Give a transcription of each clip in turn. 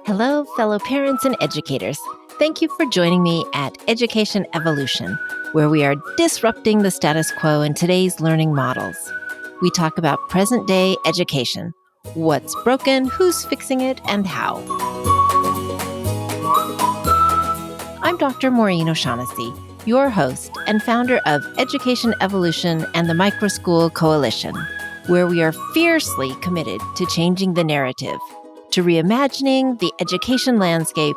Hello, fellow parents and educators. Thank you for joining me at Education Evolution, where we are disrupting the status quo in today's learning models. We talk about present-day education, what's broken, who's fixing it, and how. I'm Dr. Maureen O'Shaughnessy, your host and founder of Education Evolution and the Microschool Coalition, where we are fiercely committed to changing the narrative, to reimagining the education landscape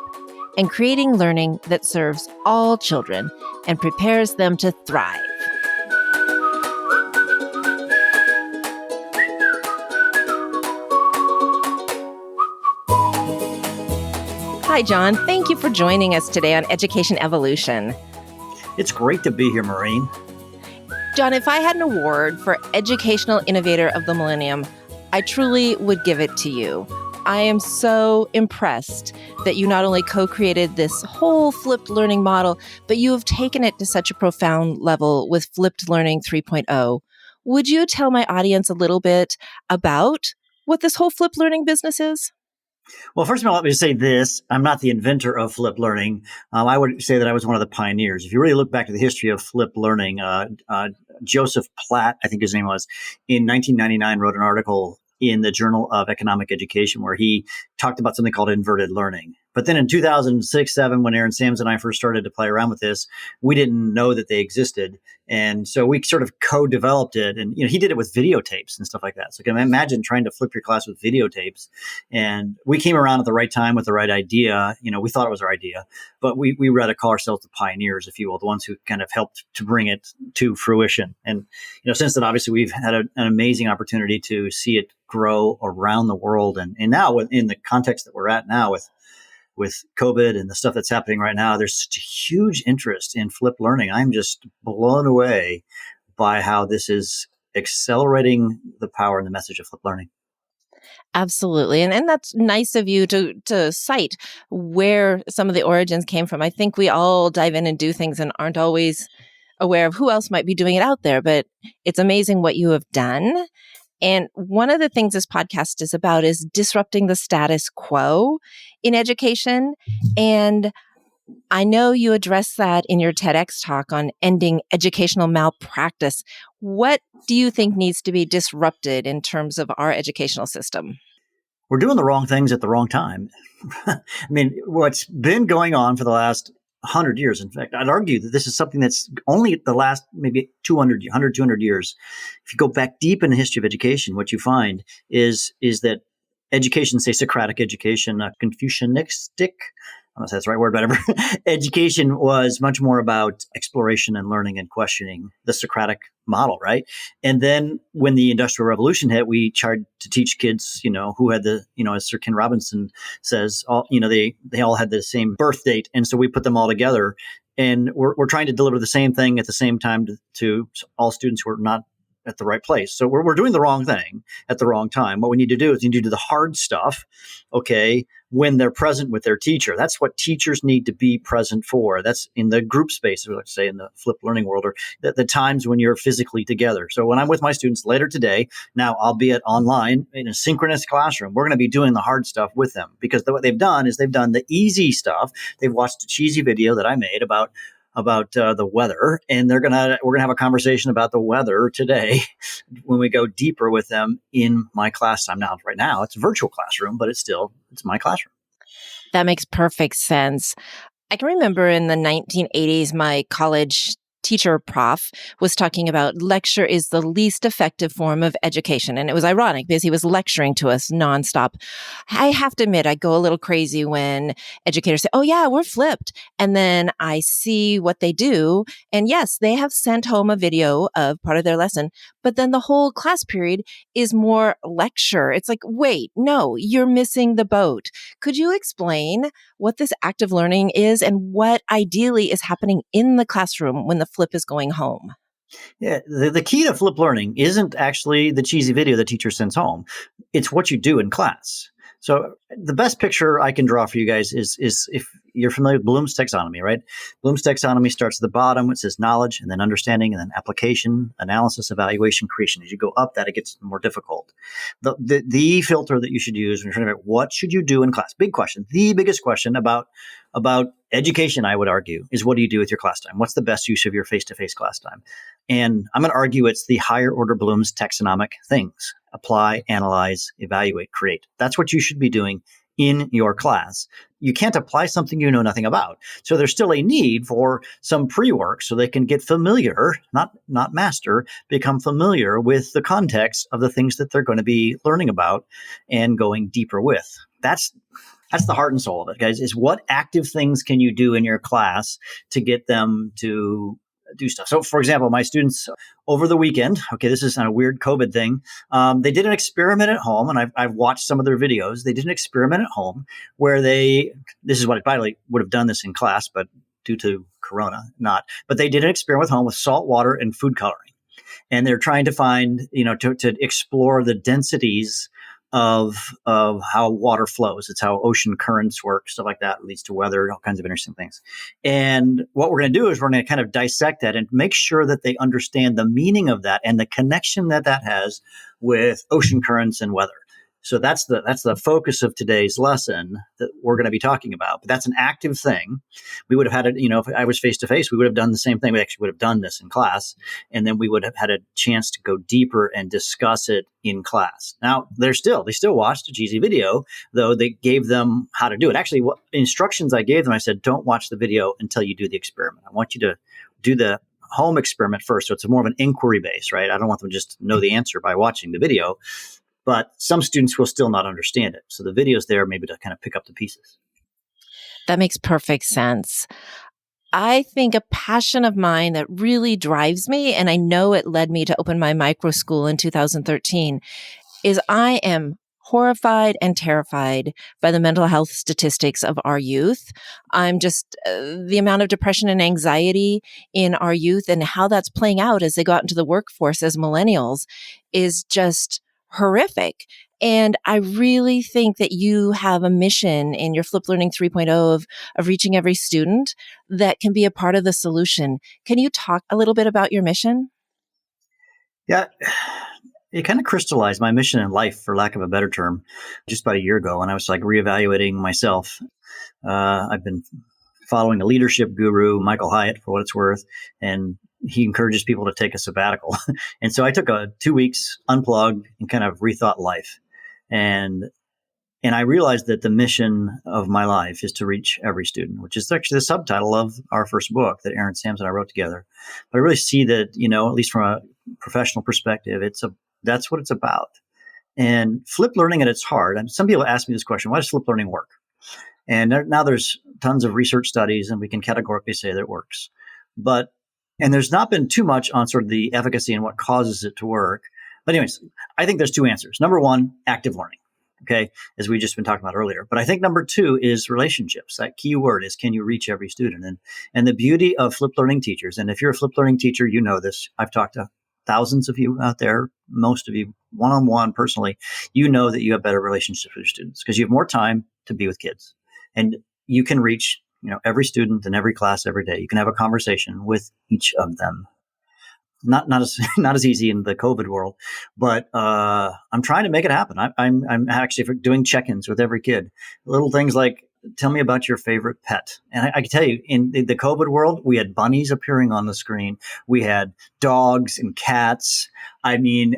and creating learning that serves all children and prepares them to thrive. Hi, Jon. Thank you for joining us today on Education Evolution. It's great to be here, Maureen. Jon, if I had an award for Educational Innovator of the Millennium, I truly would give it to you. I am so impressed that you not only co-created this whole flipped learning model, but you have taken it to such a profound level with Flipped Learning 3.0. Would you tell my audience a little bit about what this whole flipped learning business is? Well, first of all, let me say this. I'm not the inventor of flipped learning. I would say that I was one of the pioneers. If you really look back to the history of flipped learning, Joseph Platt, I think his name was, in 1999 wrote an article in the Journal of Economic Education where he talked about something called inverted learning. But then in 2006-07, when Aaron Sams and I first started to play around with this, we didn't know that they existed. And so we sort of co-developed it. And he did it with videotapes and stuff like that. So can you imagine trying to flip your class with videotapes? And we came around at the right time with the right idea. We thought it was our idea, but we rather call ourselves the pioneers, if you will, the ones who kind of helped to bring it to fruition. And, since then, obviously, we've had an amazing opportunity to see it grow around the world. And now in the context that we're at now with COVID and the stuff that's happening right now, there's such a huge interest in flipped learning. I'm just blown away by how this is accelerating the power and the message of flipped learning. Absolutely. And that's nice of you to cite where some of the origins came from. I think we all dive in and do things and aren't always aware of who else might be doing it out there, but it's amazing what you have done. And one of the things this podcast is about is disrupting the status quo in education. And I know you address that in your TEDx talk on ending educational malpractice. What do you think needs to be disrupted in terms of our educational system? We're doing the wrong things at the wrong time. I mean, what's been going on for the last 100 years. In fact, I'd argue that this is something that's only the last maybe 200 years. If you go back deep in the history of education, what you find is that education, say Socratic education, Confucianistic, I don't know if that's the right word, but whatever. Education was much more about exploration and learning and questioning, the Socratic model, right? And then when the Industrial Revolution hit, we tried to teach kids, who had the, as Sir Ken Robinson says, they all had the same birth date. And so we put them all together. And we're trying to deliver the same thing at the same time to all students who are not at the right place. So we're doing the wrong thing at the wrong time. What we need to do is we need to do the hard stuff, okay, when they're present with their teacher. That's what teachers need to be present for. That's in the group space, or let's say in the flipped learning world, or the times when you're physically together. So when I'm with my students later today, now albeit online in a synchronous classroom, we're going to be doing the hard stuff with them, because what they've done is they've done the easy stuff. They've watched a cheesy video that I made about the weather, and we're gonna have a conversation about the weather today when we go deeper with them in my class. Right now it's a virtual classroom, but it's my classroom. That makes perfect sense. I can remember in the 1980s, my college teacher prof was talking about lecture is the least effective form of education. And it was ironic because he was lecturing to us nonstop. I have to admit, I go a little crazy when educators say, oh yeah, we're flipped. And then I see what they do. And yes, they have sent home a video of part of their lesson, but then the whole class period is more lecture. It's like, wait, no, you're missing the boat. Could you explain what this active learning is and what ideally is happening in the classroom when the flip is going home? Yeah, the key to flip learning isn't actually the cheesy video the teacher sends home. It's what you do in class. So the best picture I can draw for you guys is if you're familiar with Bloom's taxonomy, right? Bloom's taxonomy starts at the bottom. It says knowledge and then understanding and then application, analysis, evaluation, creation. As you go up that, it gets more difficult. The filter that you should use when you're trying to figure out what should you do in class, big question, the biggest question about education, I would argue, is what do you do with your class time? What's the best use of your face-to-face class time? And I'm going to argue it's the higher order Bloom's taxonomic things: apply, analyze, evaluate, create. That's what you should be doing in your class. You can't apply something you know nothing about. So there's still a need for some pre-work so they can get familiar, not master, become familiar with the context of the things that they're going to be learning about and going deeper with. That's the heart and soul of it, guys, is what active things can you do in your class to get them to do stuff. So, for example, my students over the weekend, okay, this is a weird COVID thing. They did an experiment at home, and I've watched some of their videos. They did an experiment at home where this is what I probably would have done this in class, but due to Corona, not. But they did an experiment at home with salt water and food coloring. And they're trying to find, to explore the densities of how water flows. It's how ocean currents work, stuff like that leads to weather, all kinds of interesting things. And what we're going to do is we're going to kind of dissect that and make sure that they understand the meaning of that and the connection that has with ocean currents and weather. So that's the focus of today's lesson that we're going to be talking about. But that's an active thing. We would have had it, if I was face to face, we would have done the same thing. We actually would have done this in class, and then we would have had a chance to go deeper and discuss it in class. Now they still watched a cheesy video, though they gave them how to do it. Actually, what instructions I gave them, I said, don't watch the video until you do the experiment. I want you to do the home experiment first. So it's more of an inquiry base, right? I don't want them to just know the answer by watching the video. But some students will still not understand it. So the video's there maybe to kind of pick up the pieces. That makes perfect sense. I think a passion of mine that really drives me, and I know it led me to open my micro school in 2013, is I am horrified and terrified by the mental health statistics of our youth. I'm just the amount of depression and anxiety in our youth and how that's playing out as they go out into the workforce as millennials is just horrific. And I really think that you have a mission in your Flip Learning 3.0 of reaching every student that can be a part of the solution. Can you talk a little bit about your mission? Yeah, it kind of crystallized my mission in life, for lack of a better term, just about a year ago when I was like reevaluating myself. I've been following a leadership guru, Michael Hyatt, for what it's worth, and he encourages people to take a sabbatical. And so I took 2 weeks, unplugged, and kind of rethought life. And I realized that the mission of my life is to reach every student, which is actually the subtitle of our first book that Aaron Sams and I wrote together. But I really see that, at least from a professional perspective, that's what it's about. And flip learning at its heart, and some people ask me this question: why does flip learning work? And now there's tons of research studies, and we can categorically say that it works. And there's not been too much on sort of the efficacy and what causes it to work. But anyways, I think there's two answers. Number one, active learning, okay, as we just been talking about earlier. But I think number two is relationships. That key word is, can you reach every student? And the beauty of flip learning teachers, and if you're a flip learning teacher, you know this. I've talked to thousands of you out there, most of you one-on-one personally, you know that you have better relationships with your students because you have more time to be with kids. And you can reach every student in every class every day. You can have a conversation with each of them. Not as easy in the COVID world, but I'm trying to make it happen. I'm actually doing check-ins with every kid. Little things like, tell me about your favorite pet. And I can tell you, in the COVID world, we had bunnies appearing on the screen. We had dogs and cats. I mean,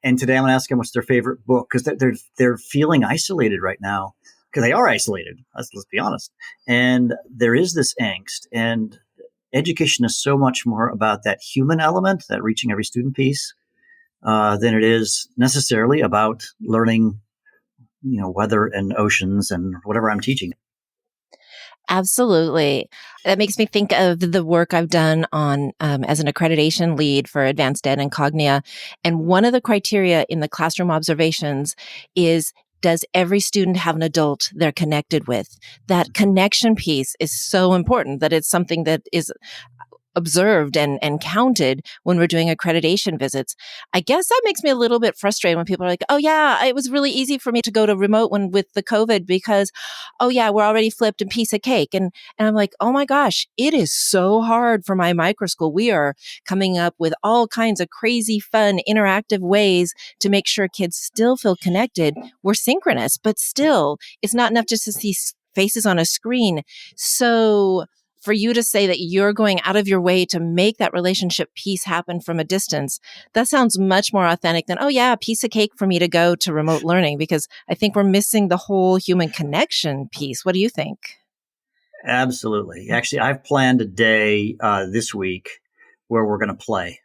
and today I'm going to ask them what's their favorite book, because they're feeling isolated right now. Because they are isolated, let's be honest. And there is this angst. And education is so much more about that human element, that reaching every student piece, than it is necessarily about learning, weather and oceans and whatever I'm teaching. Absolutely. That makes me think of the work I've done on as an accreditation lead for Advanced Ed and Cognia. And one of the criteria in the classroom observations is, does every student have an adult they're connected with? That connection piece is so important, that it's something that is observed and counted when we're doing accreditation visits. I guess that makes me a little bit frustrated when people are like, oh yeah, it was really easy for me to go to remote when with the COVID because, oh yeah, we're already flipped and piece of cake. And I'm like, oh my gosh, it is so hard for my micro school. We are coming up with all kinds of crazy, fun, interactive ways to make sure kids still feel connected. We're synchronous, but still, it's not enough just to see faces on a screen. So for you to say that you're going out of your way to make that relationship piece happen from a distance, that sounds much more authentic than, oh yeah, a piece of cake for me to go to remote learning, because I think we're missing the whole human connection piece. What do you think? Absolutely. Actually, I've planned a day this week where we're going to play.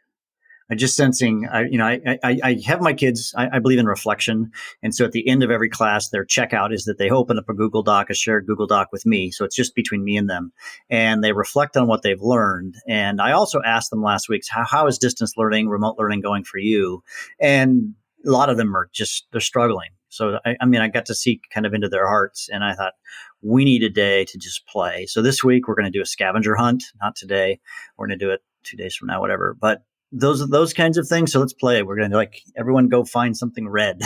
I just sensing, I have my kids, I believe in reflection. And so at the end of every class, their checkout is that they open up a Google Doc, a shared Google Doc with me. So it's just between me and them. And they reflect on what they've learned. And I also asked them last week, how is distance learning, remote learning going for you? And a lot of them are they're struggling. So, I got to see kind of into their hearts. And I thought, we need a day to just play. So this week, we're going to do a scavenger hunt. Not today. We're going to do it 2 days from now, whatever. But those kinds of things. So let's play. We're going to everyone go find something red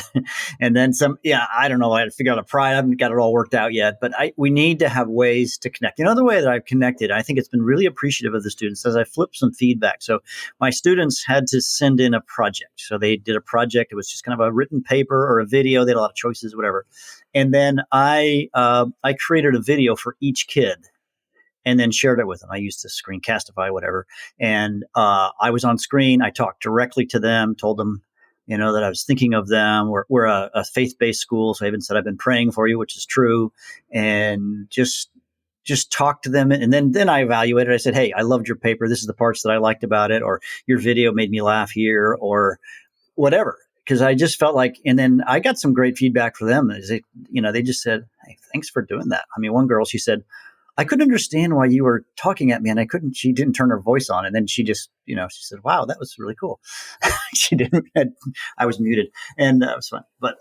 and then some. Yeah. I don't know. I had to figure out a prize. I haven't got it all worked out yet, but we need to have ways to connect. Another way that I've connected, I think it's been really appreciative of the students as I flipped some feedback. So my students had to send in a project. So they did a project. It was just kind of a written paper or a video. They had a lot of choices, whatever. And then I created a video for each kid and then shared it with them. I used to Screencastify, whatever. And I was on screen. I talked directly to them, told them, that I was thinking of them. We're a faith-based school. So I even said, I've been praying for you, which is true. And just talk to them. And then I evaluated. I said, hey, I loved your paper. This is the parts that I liked about it. Or your video made me laugh here, or whatever. Because I just felt like, and then I got some great feedback for them. They just said, hey, thanks for doing that. I mean, one girl, she said, I couldn't understand why you were talking at me, and she didn't turn her voice on. And then she just, she said, wow, that was really cool. I was muted, and it was fun. But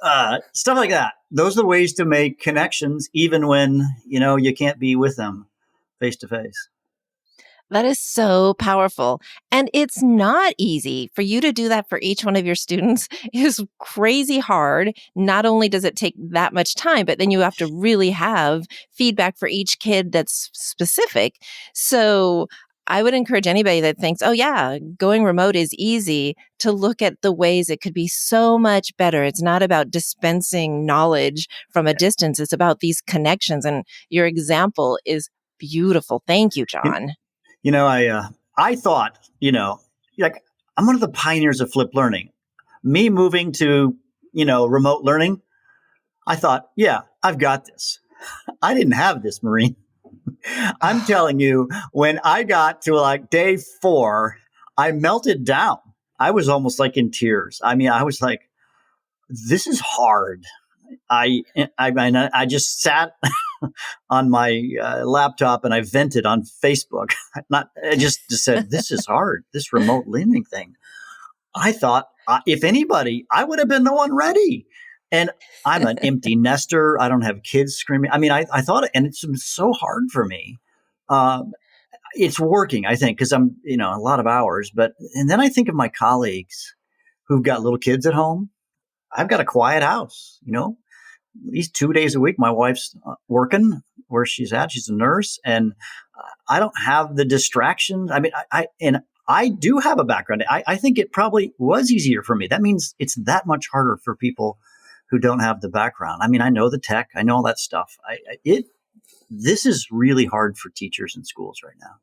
stuff like that. Those are the ways to make connections, even when, you can't be with them face to face. That is so powerful. And it's not easy for you to do that for each one of your students. It is crazy hard. Not only does it take that much time, but then you have to really have feedback for each kid that's specific. So I would encourage anybody that thinks, oh yeah, going remote is easy, to look at the ways it could be so much better. It's not about dispensing knowledge from a distance. It's about these connections. And your example is beautiful. Thank you, Jon. I thought, I'm one of the pioneers of flipped learning. Me moving to, remote learning, I thought, yeah, I've got this. I didn't have this, Maureen. I'm telling you, when I got to day 4, I melted down. I was almost in tears. I mean, I was like, this is hard. I just sat on my laptop and I vented on Facebook. I just said, this is hard. This remote learning thing. I thought, if anybody, I would have been the one ready. And I'm an empty nester. I don't have kids screaming. I mean, I thought, and it's so hard for me. It's working, I think, because I'm, a lot of hours. And then I think of my colleagues who've got little kids at home. I've got a quiet house, at least 2 days a week. My wife's working where she's at. She's a nurse, and I don't have the distractions. I mean, I do have a background. I think it probably was easier for me. That means it's that much harder for people who don't have the background. I mean, I know the tech, I know all that stuff. This is really hard for teachers in schools right now.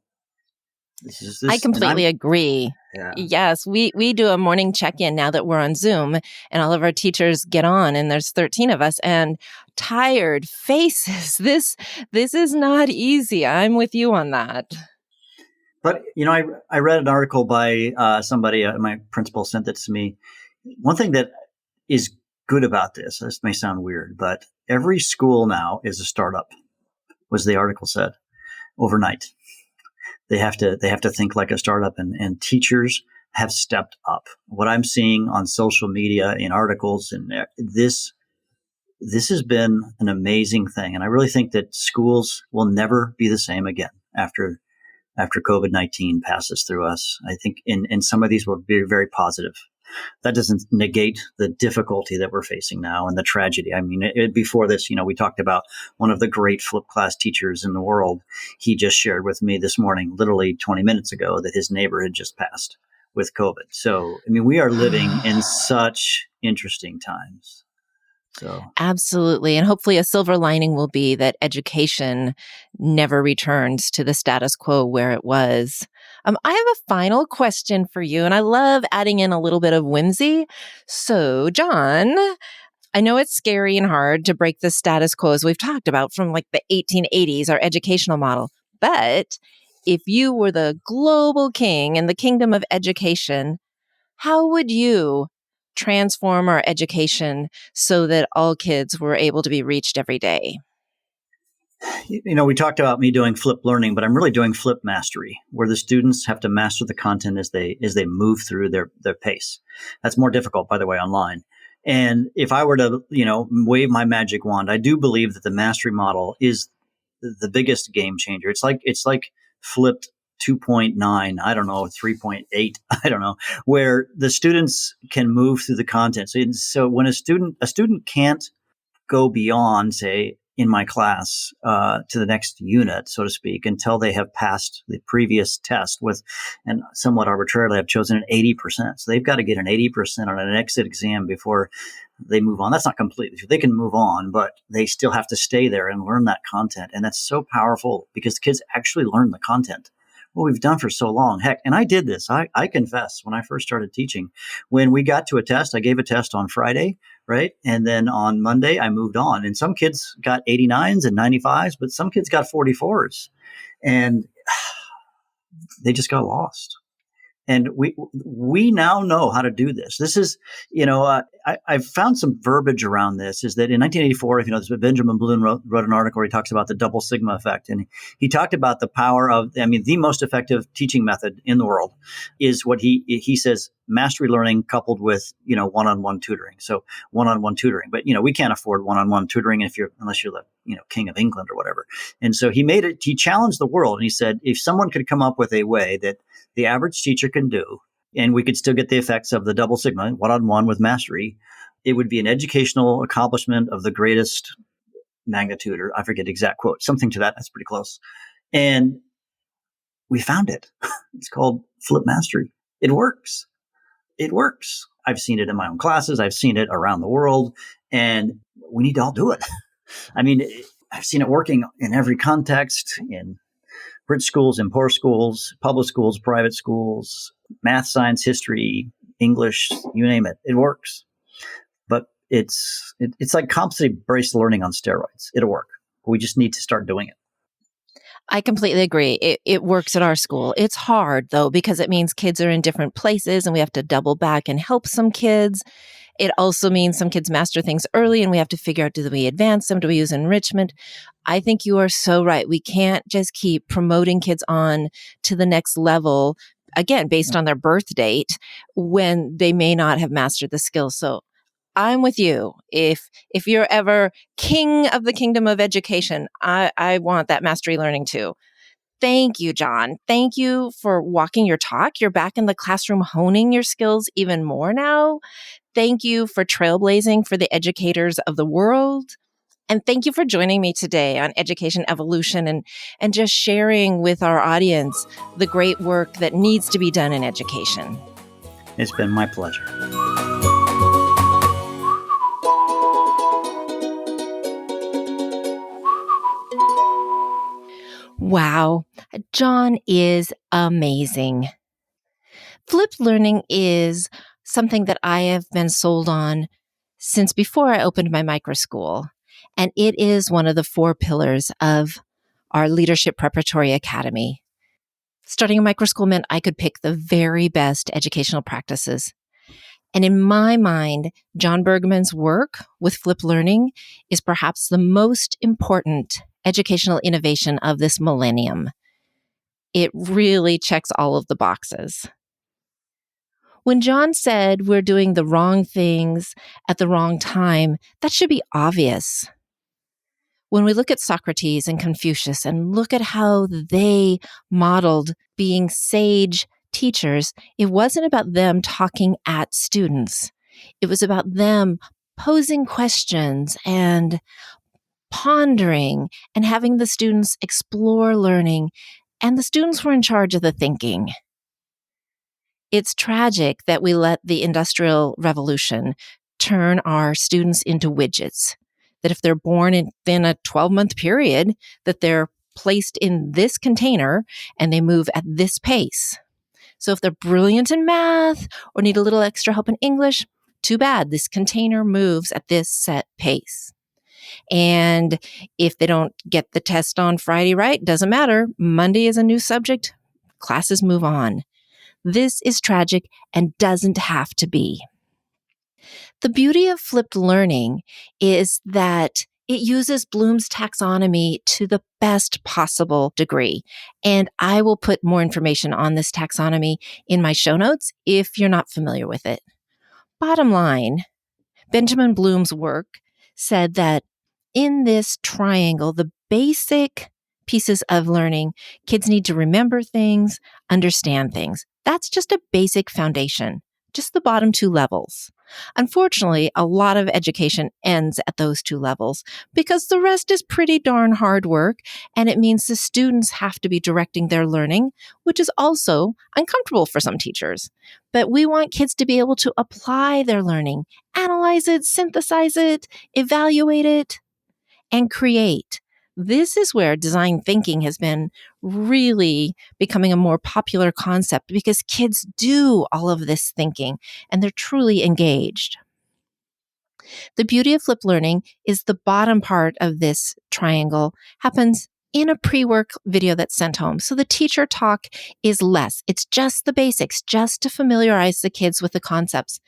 I completely agree. Yeah. Yes, we do a morning check-in now that we're on Zoom, and all of our teachers get on, and there's 13 of us, and tired faces. This is not easy. I'm with you on that. But, I read an article by somebody, my principal sent it to me. One thing that is good about this may sound weird, but every school now is a startup, was the article said, overnight. They have to think like a startup, and teachers have stepped up. What I'm seeing on social media, in articles, and this has been an amazing thing. And I really think that schools will never be the same again after after COVID-19 passes through us. I think in some of these will be very positive. That doesn't negate the difficulty that we're facing now and the tragedy. I mean, before this, we talked about one of the great flipped class teachers in the world. He just shared with me this morning, literally 20 minutes ago, that his neighbor had just passed with COVID. So, I mean, we are living in such interesting times. So Absolutely. And hopefully a silver lining will be that education never returns to the status quo where it was. I have a final question for you, and I love adding in a little bit of whimsy. So, Jon, I know it's scary and hard to break the status quo, as we've talked about, from like the 1880s, our educational model. But if you were the global king in the kingdom of education, how would you transform our education so that all kids were able to be reached every day? we talked about me doing flip learning, but I'm really doing flip mastery, where the students have to master the content as they move through their pace. That's more difficult, by the way, online. And if I were to, wave my magic wand, I do believe that the mastery model is the biggest game changer. It's like flipped 2.9, I don't know, 3.8, I don't know, where the students can move through the content. So when a student can't go beyond, say, in my class to the next unit, so to speak, until they have passed the previous test with, and somewhat arbitrarily, I've chosen an 80%. So they've got to get an 80% on an exit exam before they move on. That's not completely true. They can move on, but they still have to stay there and learn that content. And that's so powerful because the kids actually learn the content. What we've done for so long. Heck, and I did this. I confess, when I first started teaching, when we got to a test, I gave a test on Friday, right? And then on Monday, I moved on. And some kids got 89s and 95s, but some kids got 44s. And they just got lost. And we now know how to do this. This is, I've found some verbiage around this. Is that in 1984, Benjamin Bloom wrote an article where he talks about the double sigma effect, and he talked about the power of, the most effective teaching method in the world is what he says: mastery learning coupled with one-on-one tutoring. So one-on-one tutoring, but we can't afford one-on-one tutoring unless you're the king of England or whatever. And so he challenged the world, and he said, if someone could come up with a way that the average teacher can do, and we could still get the effects of the double sigma, one-on-one with mastery, it would be an educational accomplishment of the greatest magnitude, or I forget the exact quote, something to that. That's pretty close. And we found it. It's called flip mastery. It works. It works. I've seen it in my own classes. I've seen it around the world, and we need to all do it. I've seen it working in every context, in rich schools and poor schools, public schools, private schools, math, science, history, English, you name it. It works. But it's like competency-based learning on steroids. It'll work. We just need to start doing it. I completely agree. It works at our school. It's hard, though, because it means kids are in different places and we have to double back and help some kids. It also means some kids master things early and we have to figure out, do we advance them? Do we use enrichment? I think you are so right. We can't just keep promoting kids on to the next level, again, based on their birth date, when they may not have mastered the skills. So I'm with you. If you're ever king of the kingdom of education, I want that mastery learning too. Thank you, Jon. Thank you for walking your talk. You're back in the classroom honing your skills even more now. Thank you for trailblazing for the educators of the world. And thank you for joining me today on Education Evolution and just sharing with our audience the great work that needs to be done in education. It's been my pleasure. Wow, Jon is amazing. Flipped learning is something that I have been sold on since before I opened my micro school. And it is one of the 4 pillars of our Leadership Preparatory Academy. Starting a micro school meant I could pick the very best educational practices. And in my mind, Jon Bergman's work with flipped learning is perhaps the most important educational innovation of this millennium. It really checks all of the boxes. When Jon said we're doing the wrong things at the wrong time, that should be obvious. When we look at Socrates and Confucius and look at how they modeled being sage teachers, it wasn't about them talking at students. It was about them posing questions and pondering and having the students explore learning, and the students were in charge of the thinking. It's tragic that we let the Industrial Revolution turn our students into widgets, that if they're born within a 12-month period, that they're placed in this container and they move at this pace. So if they're brilliant in math or need a little extra help in English, too bad. This container moves at this set pace. And if they don't get the test on Friday right, doesn't matter. Monday is a new subject. Classes move on. This is tragic and doesn't have to be. The beauty of flipped learning is that it uses Bloom's taxonomy to the best possible degree. And I will put more information on this taxonomy in my show notes if you're not familiar with it. Bottom line, Benjamin Bloom's work said that in this triangle, the basic pieces of learning, kids need to remember things, understand things. That's just a basic foundation, just the bottom two levels. Unfortunately, a lot of education ends at those two levels because the rest is pretty darn hard work, and it means the students have to be directing their learning, which is also uncomfortable for some teachers. But we want kids to be able to apply their learning, analyze it, synthesize it, evaluate it, and create. This is where design thinking has been really becoming a more popular concept because kids do all of this thinking and they're truly engaged. The beauty of flipped learning is the bottom part of this triangle happens in a pre-work video that's sent home. So the teacher talk is less. It's just the basics, just to familiarize the kids with the concepts.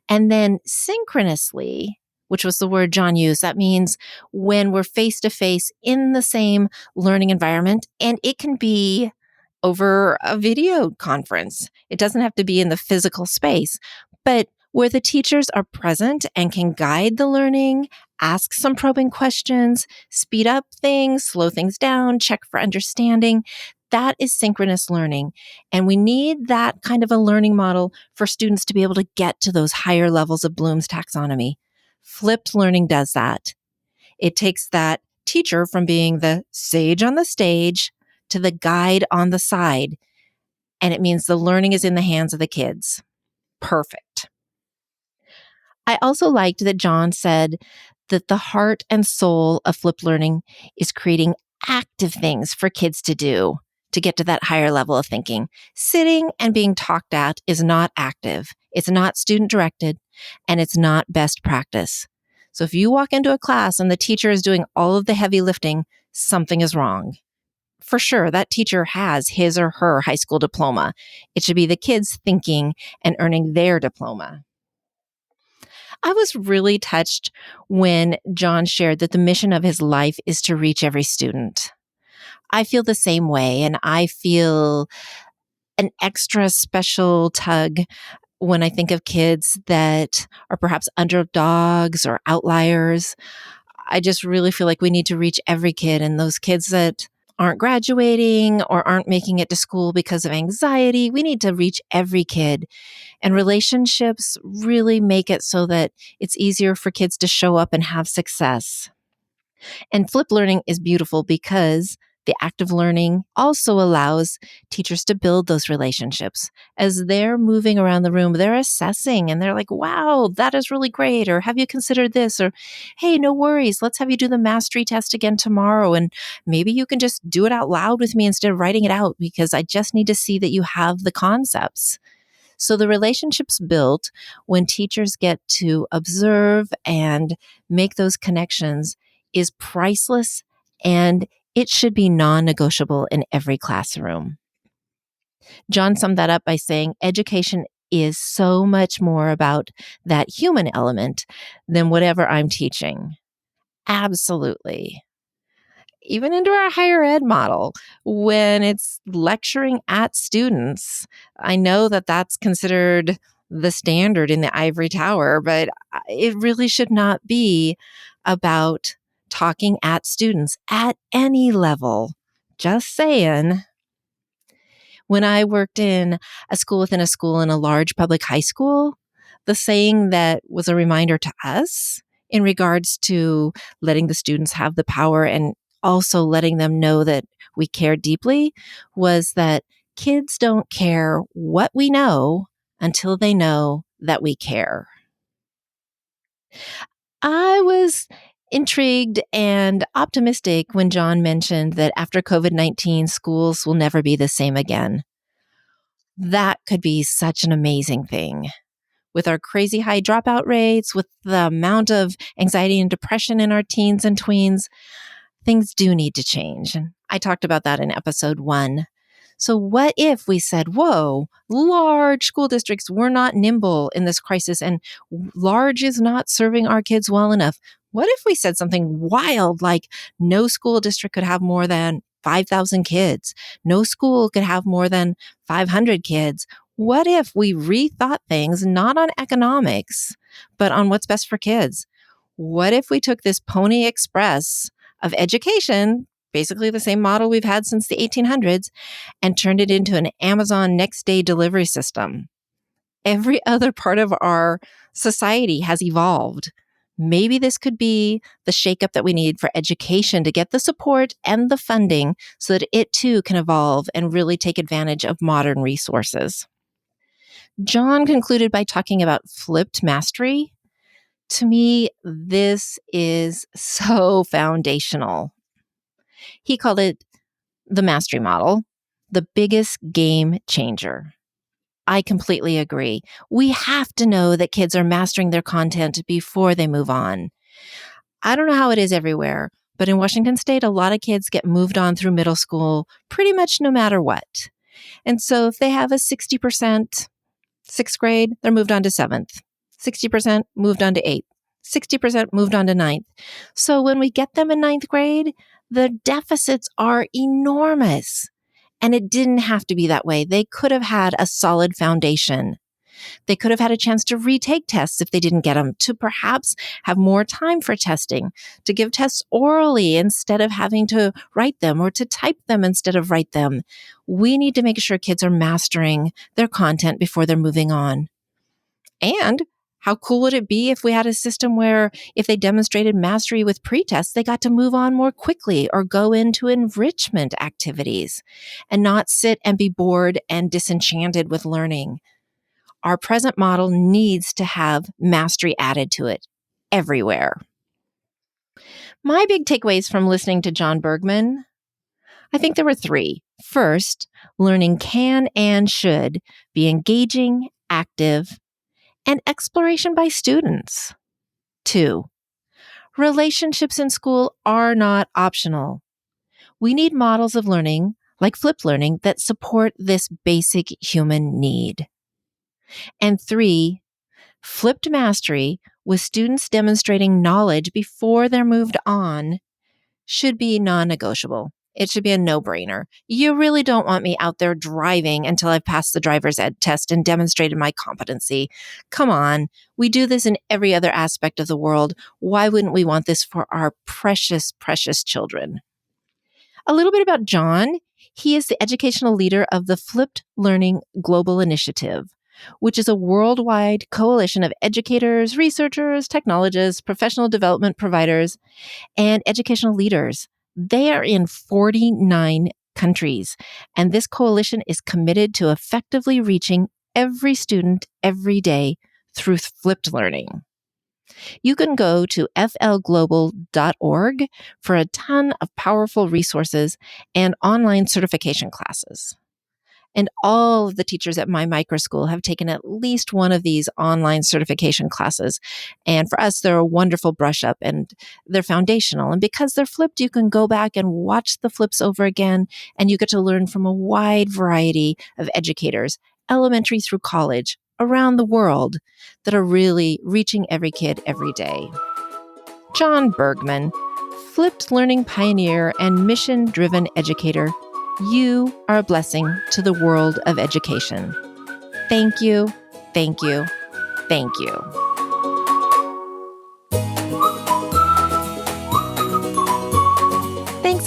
And then synchronously, which was the word Jon used, that means when we're face to face in the same learning environment, and it can be over a video conference. It doesn't have to be in the physical space, but where the teachers are present and can guide the learning, ask some probing questions, speed up things, slow things down, check for understanding. That is synchronous learning. And we need that kind of a learning model for students to be able to get to those higher levels of Bloom's taxonomy. Flipped learning does that. It takes that teacher from being the sage on the stage to the guide on the side. And it means the learning is in the hands of the kids. Perfect. I also liked that Jon said that the heart and soul of flipped learning is creating active things for kids to do to get to that higher level of thinking. Sitting and being talked at is not active. It's not student directed, and it's not best practice. So if you walk into a class and the teacher is doing all of the heavy lifting, something is wrong. For sure, that teacher has his or her high school diploma. It should be the kids thinking and earning their diploma. I was really touched when Jon shared that the mission of his life is to reach every student. I feel the same way, and I feel an extra special tug when I think of kids that are perhaps underdogs or outliers. I just really feel like we need to reach every kid, and those kids that aren't graduating or aren't making it to school because of anxiety, we need to reach every kid. And relationships really make it so that it's easier for kids to show up and have success. And flipped learning is beautiful because the act of learning also allows teachers to build those relationships. As they're moving around the room, they're assessing and they're like, wow, that is really great. Or have you considered this? Or, hey, no worries. Let's have you do the mastery test again tomorrow. And maybe you can just do it out loud with me instead of writing it out because I just need to see that you have the concepts. So the relationships built when teachers get to observe and make those connections is priceless, and it should be non-negotiable in every classroom. Jon summed that up by saying education is so much more about that human element than whatever I'm teaching. Absolutely. Even into our higher ed model, when it's lecturing at students, I know that that's considered the standard in the ivory tower, but it really should not be about talking at students at any level. Just saying. When I worked in a school within a school in a large public high school, the saying that was a reminder to us in regards to letting the students have the power and also letting them know that we care deeply was that kids don't care what we know until they know that we care. I was intrigued and optimistic when Jon mentioned that after COVID-19, schools will never be the same again. That could be such an amazing thing. With our crazy high dropout rates, with the amount of anxiety and depression in our teens and tweens, things do need to change. And I talked about that in episode 1. So what if we said, whoa, large school districts were not nimble in this crisis and large is not serving our kids well enough? What if we said something wild like no school district could have more than 5,000 kids? No school could have more than 500 kids. What if we rethought things not on economics, but on what's best for kids? What if we took this Pony Express of education, basically the same model we've had since the 1800s, and turned it into an Amazon next day delivery system? Every other part of our society has evolved. Maybe this could be the shakeup that we need for education to get the support and the funding so that it too can evolve and really take advantage of modern resources. Jon concluded by talking about flipped mastery. To me, this is so foundational. He called it the mastery model, the biggest game changer. I completely agree. We have to know that kids are mastering their content before they move on. I don't know how it is everywhere, but in Washington State, a lot of kids get moved on through middle school pretty much no matter what. And so if they have a 60% sixth grade, they're moved on to seventh. 60% moved on to eighth. 60% moved on to ninth. So when we get them in ninth grade, the deficits are enormous. And it didn't have to be that way. They could have had a solid foundation. They could have had a chance to retake tests if they didn't get them, to perhaps have more time for testing, to give tests orally instead of having to write them, or to type them instead of write them. We need to make sure kids are mastering their content before they're moving on. And how cool would it be if we had a system where if they demonstrated mastery with pre-tests, they got to move on more quickly or go into enrichment activities and not sit and be bored and disenchanted with learning? Our present model needs to have mastery added to it everywhere. My big takeaways from listening to Jon Bergman, I think there were 3. First, learning can and should be engaging, active, and exploration by students. 2, relationships in school are not optional. We need models of learning, like flipped learning, that support this basic human need. And 3, flipped mastery, with students demonstrating knowledge before they're moved on, should be non-negotiable. It should be a no-brainer. You really don't want me out there driving until I've passed the driver's ed test and demonstrated my competency. Come on. We do this in every other aspect of the world. Why wouldn't we want this for our precious, precious children? A little bit about Jon. He is the educational leader of the Flipped Learning Global Initiative, which is a worldwide coalition of educators, researchers, technologists, professional development providers, and educational leaders. They are in 49 countries, and this coalition is committed to effectively reaching every student every day through flipped learning. You can go to flglobal.org for a ton of powerful resources and online certification classes. And all of the teachers at my micro school have taken at least one of these online certification classes. And for us, they're a wonderful brush up and they're foundational. And because they're flipped, you can go back and watch the flips over again, and you get to learn from a wide variety of educators, elementary through college, around the world, that are really reaching every kid every day. Jon Bergman, flipped learning pioneer and mission-driven educator, you are a blessing to the world of education. Thank you, thank you, thank you.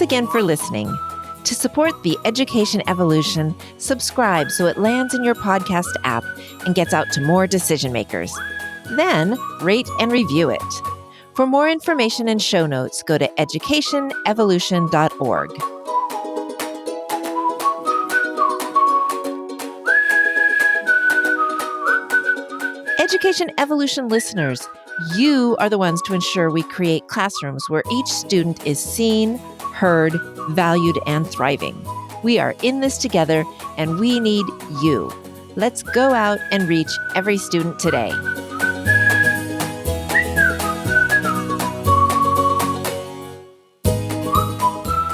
again for listening. To support the education evolution, subscribe so it lands in your podcast app and gets out to more decision makers. Then rate and review it. For more information and show notes, go to educationevolution.org. Education Evolution listeners, you are the ones to ensure we create classrooms where each student is seen, heard, valued, and thriving. We are in this together, and we need you. Let's go out and reach every student today.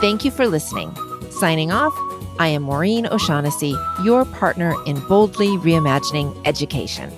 Thank you for listening. Signing off, I am Maureen O'Shaughnessy, your partner in boldly reimagining education.